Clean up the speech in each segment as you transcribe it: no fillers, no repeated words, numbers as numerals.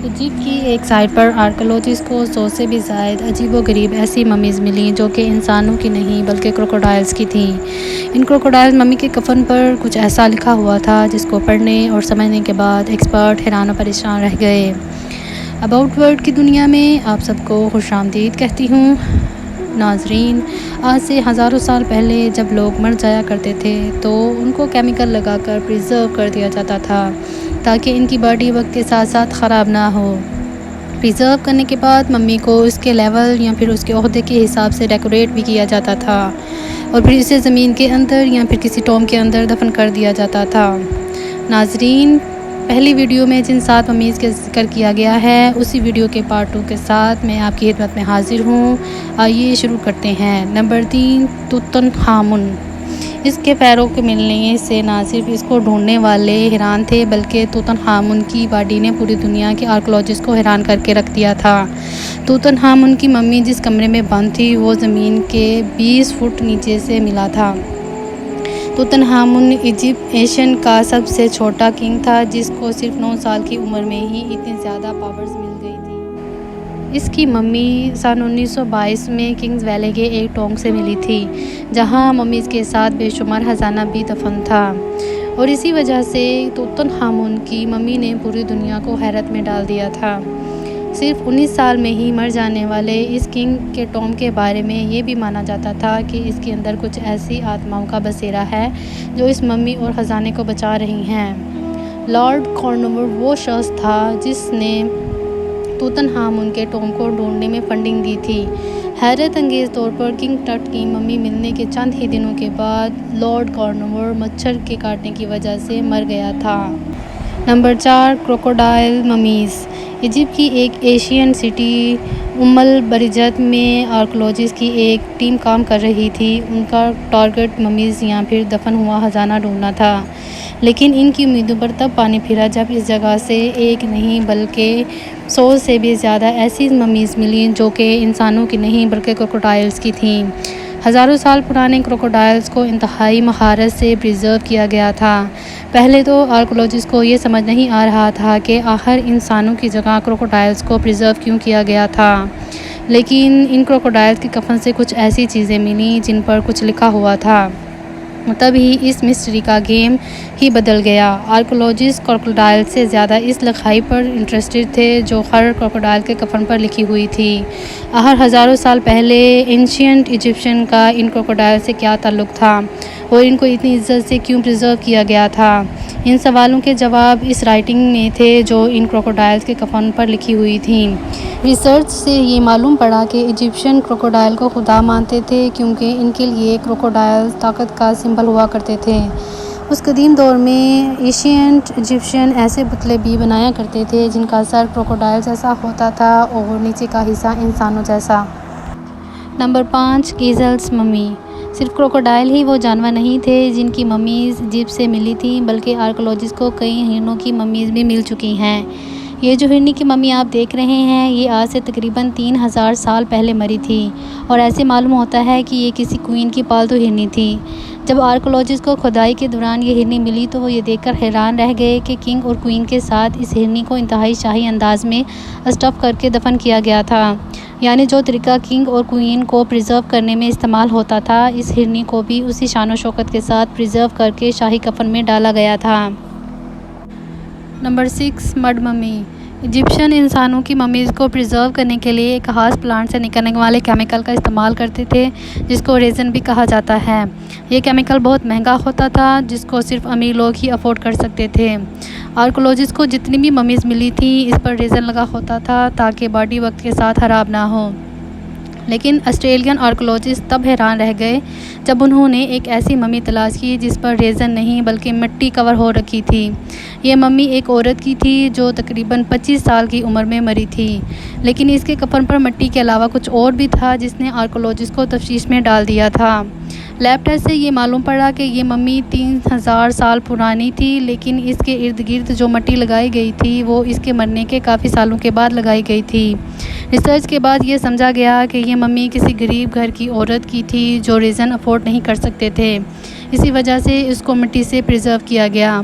Egypt کی ایک site پر archaeologist کو 100 سے بھی زائد عجیب و غریب ایسی ممیز ملیں جو کہ انسانوں کی نہیں بلکہ کروکوڈائلز کی تھیں۔ ان کروکوڈائل ممی کے کفن پر کچھ ایسا لکھا ہوا تھا جس کو پڑھنے اور سمجھنے کے بعد ایکسپرٹ حیران و پریشان رہ گئے۔ اباؤٹ ورلڈ کی دنیا میں آپ سب کو خوش آمدید کہتی ہوں۔ ناظرین، آج سے ہزاروں سال پہلے جب لوگ مر جایا کرتے تھے تو ان کو کیمیکل لگا کر پریزرو کر دیا جاتا تھا تاکہ ان کی باڈی وقت کے ساتھ ساتھ خراب نہ ہو۔ پریزرو کرنے کے بعد ممی کو اس کے لیول یا پھر اس کے عہدے کے حساب سے ڈیکوریٹ بھی کیا جاتا تھا اور پھر اسے زمین کے اندر یا پھر کسی ٹوم کے اندر دفن کر دیا جاتا تھا۔ ناظرین، پہلی ویڈیو میں جن 7 ممیز کا ذکر کیا گیا ہے اسی ویڈیو کے پارٹ 2 کے ساتھ میں آپ کی خدمت میں حاضر ہوں۔ آئیے شروع کرتے ہیں۔ نمبر 3، توتن خامن۔ اس کے پیروں کے ملنے سے نہ صرف اس کو ڈھونڈنے والے حیران تھے بلکہ توتن خامن کی باڈی نے پوری دنیا کے آرکیولوجسٹ کو حیران کر کے رکھ دیا تھا۔ توتن خامن کی ممی جس کمرے میں بند تھی وہ زمین کے 20 فٹ نیچے سے ملا تھا۔ توتن خامن ایجپشین کا سب سے چھوٹا کنگ تھا جس کو صرف 9 سال کی عمر میں ہی اتنی زیادہ پاورز مل گئی تھی۔ اس کی ممی سن 1922 میں کنگز ویلی کے ایک ٹونگ سے ملی تھی جہاں ممیز کے ساتھ بے شمار خزانہ بھی دفن تھا، اور اسی وجہ سے توتن خامن کی ممی نے پوری دنیا کو حیرت میں ڈال دیا تھا۔ صرف 19 سال میں ہی مر جانے والے اس کنگ کے ٹوم کے بارے میں یہ بھی مانا جاتا تھا کہ اس کے اندر کچھ ایسی آتماؤں کا بسیرا ہے جو اس ممی اور خزانے کو بچا رہی ہیں۔ لارڈ کارنوور وہ شخص تھا جس نے توتن خامن کے ٹوم کو ڈھونڈنے میں فنڈنگ دی تھی۔ حیرت انگیز طور پر کنگ ٹٹ کی ممی ملنے کے چند ہی دنوں کے بعد لارڈ کارنوور مچھر کے کاٹنے کی وجہ سے مر گیا تھا۔ نمبر 4، کروکوڈائل ممیز۔ ایجپٹ کی ایک ایشین سٹی البرجت میں آرکیولوجسٹ کی ایک ٹیم کام کر رہی تھی۔ ان کا ٹارگٹ ممیز یا پھر دفن ہوا خزانہ ڈھونڈنا تھا، لیکن ان کی امیدوں پر تب پانی پھرا جب اس جگہ سے ایک نہیں بلکہ 100 سے بھی زیادہ ایسی ممیز ملیں جو کہ انسانوں کی نہیں بلکہ کروکوڈائلز کی تھیں۔ ہزاروں سال پرانے کروکوڈائلز کو انتہائی مہارت سے پریزرو کیا گیا تھا۔ پہلے تو آرکیولوجسٹ کو یہ سمجھ نہیں آ رہا تھا کہ آخر انسانوں کی جگہ کروکوڈائلز کو پریزرو کیوں کیا گیا تھا، لیکن ان کروکوڈائلز کے کفن سے کچھ ایسی چیزیں ملیں جن پر کچھ لکھا ہوا تھا۔ تبھی اس مسٹری کا گیم ہی بدل گیا۔ آرکیولوجسٹ کروکوڈائل سے زیادہ اس لکھائی پر انٹرسٹڈ تھے جو ہر کروکوڈائل کے کفن پر لکھی ہوئی تھی۔ آخر ہزاروں سال پہلے اینشینٹ ایجپشین کا ان کروکوڈائل سے کیا تعلق تھا اور ان کو اتنی عزت سے کیوں پریزرو کیا گیا تھا؟ ان سوالوں کے جواب اس رائٹنگ میں تھے جو ان کروکوڈائلز کے کفن پر لکھی ہوئی تھیں۔ ریسرچ سے یہ معلوم پڑا کہ ایجپشین کروکوڈائل کو خدا مانتے تھے کیونکہ ان کے لیے کروکوڈائل طاقت کا سمبل ہوا کرتے تھے۔ اس قدیم دور میں اینشینٹ ایجپشین ایسے پتلے بھی بنایا کرتے تھے جن کا سر کروکوڈائل جیسا ہوتا تھا اور نیچے کا حصہ انسانوں جیسا۔ نمبر 5، گیزلز ممی۔ صرف کروکوڈائل ہی وہ جانور نہیں تھے جن کی ممیز ایجپٹ سے ملی تھیں بلکہ آرکیولوجسٹ کو کئی ہرنوں کی ممیز بھی مل چکی ہیں۔ یہ جو ہرنی کی ممی آپ دیکھ رہے ہیں یہ آج سے تقریباً 3000 سال پہلے مری تھی، اور ایسے معلوم ہوتا ہے کہ یہ کسی کوئین کی پالتو ہرنی تھی۔ جب آرکیولوجسٹ کو کھدائی کے دوران یہ ہرنی ملی تو وہ یہ دیکھ کر حیران رہ گئے کہ کنگ اور کوئین کے ساتھ اس ہرنی کو انتہائی شاہی انداز میں اسٹف کر کے دفن کیا گیا تھا، یعنی جو طریقہ کنگ اور کوئین کو پریزرو کرنے میں استعمال ہوتا تھا اس ہرنی کو بھی اسی شان و شوکت کے ساتھ پریزرو کر کے شاہی کفن میں ڈالا گیا تھا۔ Number 6، mid mummy. ایجپشین انسانوں کی ممیز کو پریزرو کرنے کے لیے ایک خاص پلانٹ سے نکلنے والے کیمیکل کا استعمال کرتے تھے جس کو ریزن بھی کہا جاتا ہے۔ یہ کیمیکل بہت مہنگا ہوتا تھا جس کو صرف امیر لوگ ہی افورڈ کر سکتے تھے۔ آرکیولوجسٹ کو جتنی بھی ممیز ملی تھیں اس پر ریزن لگا ہوتا تھا تاکہ باڈی وقت کے ساتھ خراب نہ ہو، لیکن آسٹریلین آرکیولوجسٹ تب حیران رہ گئے جب انہوں نے ایک ایسی ممی تلاش کی جس پر ریزن نہیں بلکہ مٹی کور ہو رکھی تھی۔ یہ ممی ایک عورت کی تھی جو تقریباً 25 سال کی عمر میں مری تھی، لیکن اس کے کفن پر مٹی کے علاوہ کچھ اور بھی تھا جس نے آرکیولوجسٹ کو تشویش میں ڈال دیا تھا۔ لیب ٹیسٹ سے یہ معلوم پڑا کہ یہ ممی 3000 سال پرانی تھی، لیکن اس کے ارد گرد جو مٹی لگائی گئی تھی وہ اس کے مرنے کے کافی سالوں کے بعد لگائی گئی تھی۔ ریسرچ کے بعد یہ سمجھا گیا کہ یہ ممی کسی غریب گھر کی عورت کی تھی جو ریزن افورڈ نہیں کر سکتے تھے، اسی وجہ سے اس کو مٹی سے پریزرو کیا گیا۔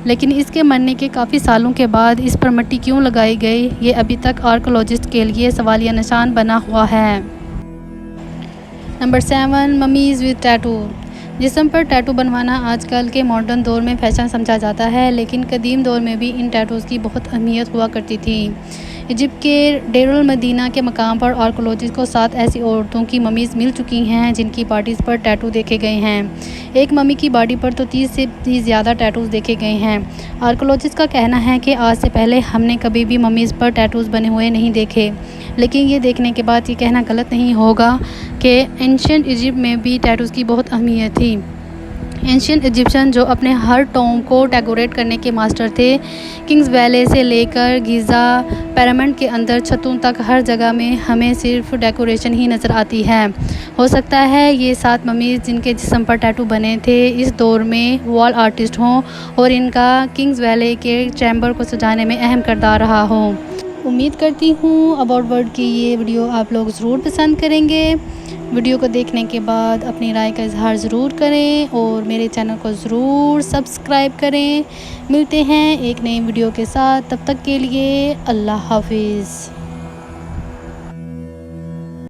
لیکن اس کے مرنے کے کافی سالوں کے بعد اس پر مٹی کیوں لگائی گئی، یہ ابھی تک آرکیولوجسٹ کے لیے سوالیہ نشان بنا ہوا ہے۔ Number 7، mummies with tattoo. جسم پر ٹیٹو بنوانا آج کل کے ماڈرن دور میں فیشن سمجھا جاتا ہے، لیکن قدیم دور میں بھی ان ٹیٹوز کی بہت اہمیت ہوا کرتی تھی۔ ایجپٹ کے ڈیر المدینہ کے مقام پر آرکیولوجسٹ کو 7 ایسی عورتوں کی ممیز مل چکی ہیں جن کی باڈیز پر ٹیٹو دیکھے گئے ہیں۔ ایک ممی کی باڈی پر تو 30 سے بھی زیادہ ٹیٹوز دیکھے گئے ہیں۔ آرکیولوجسٹ کا کہنا ہے کہ آج سے پہلے ہم نے کبھی بھی ممیز پر ٹیٹوز بنے ہوئے نہیں دیکھے، لیکن یہ دیکھنے کے بعد یہ کہنا غلط نہیں ہوگا کہ اینشینٹ ایجپٹ میں بھی ٹیٹوز کی بہت اہمیت تھی۔ اینشینٹ ایجپشین جو اپنے ہر ٹوم کو ڈیکوریٹ کرنے کے ماسٹر تھے۔ کنگز ویلی سے لے کر گیزا پیرامڈ کے اندر چھتوں تک ہر جگہ میں ہمیں صرف ڈیکوریشن ہی نظر آتی ہے۔ ہو سکتا ہے یہ 7 ممیز جن کے جسم پر ٹیٹو بنے تھے اس دور میں وال آرٹسٹ ہوں اور ان کا کنگز ویلی کے چیمبر کو سجانے میں اہم کردار رہا ہو۔ امید کرتی ہوں اباؤٹ ورلڈ کی یہ ویڈیو آپ لوگ ضرور پسند کریں گے۔ ویڈیو کو دیکھنے کے بعد اپنی رائے کا اظہار ضرور کریں اور میرے چینل کو ضرور سبسکرائب کریں۔ ملتے ہیں ایک نئی ویڈیو کے ساتھ، تب تک کے لیے اللہ حافظ۔